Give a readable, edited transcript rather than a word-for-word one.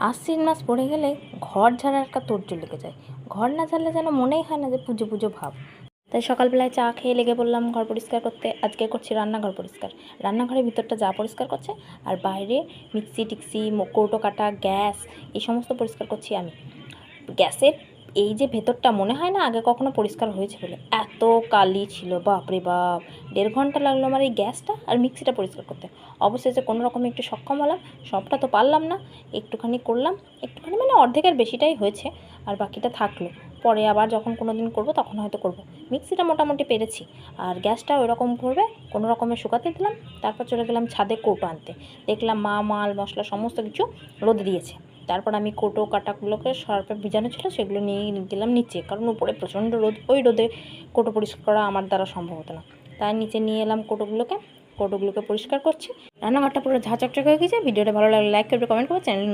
আশ্বিন মাস পড়ে গেলে ঘর ঝাড়ার একটা তোড়জোড় লেগে যায়। ঘর না ঝাড়লে যেন মনেই হয় না যে পুজো পুজো ভাব। তাই সকালবেলায় চা খেয়ে লেগে পড়লাম ঘর পরিষ্কার করতে। আজকে করছি রান্নাঘর পরিষ্কার। রান্নাঘরের ভিতরটা যা পরিষ্কার করছে, আর বাইরে মিক্সি টিক্সি কৌটো কাটা গ্যাস এই সমস্ত পরিষ্কার করছি আমি। গ্যাসের এই যে ভেতরটা মনে হয় না আগে কখনো পরিষ্কার হয়েছে বলে, এত কালি ছিল, বাপরে বাপ। 1.5 ঘন্টা লাগলো আমার এই গ্যাসটা আর মিক্সিটা পরিষ্কার করতে। অবশেষে কোনো রকমে একটু সক্ষম হলাম। সবটা তো পারলাম না, একটুখানি করলাম। একটুখানি মানে অর্ধেকের বেশিটাই হয়েছে, আর বাকিটা থাকলো। পরে আবার যখন কোনো দিন করবো তখন হয়তো করবো। মিক্সিটা মোটামুটি পেরেছি, আর গ্যাসটা ওইরকম করবে কোনো রকমে শুকাতে দিলাম। তারপর চলে গেলাম ছাদে কৌটো আনতে। দেখলাম মা মাল মশলা সমস্ত কিছু রোদে দিয়েছে। তারপর আমি কৌটো কাটাগুলোকে সার্ফে ভিজানো ছিল সেগুলো নিয়ে গেলাম নিচে, কারণ উপরে প্রচণ্ড রোদ, ওই রোদে কৌটো পরিষ্কার করা আমার দ্বারা সম্ভব হতো না। তাই নিচে নিয়ে এলাম কৌটোগুলোকে পরিষ্কার করছি। রান্নাঘরটা পুরো ঝাঁ চকচকে হয়ে গেছে। ভিডিওটা ভালো লাগলে লাইক করবে, কমেন্ট করবে, চ্যানেল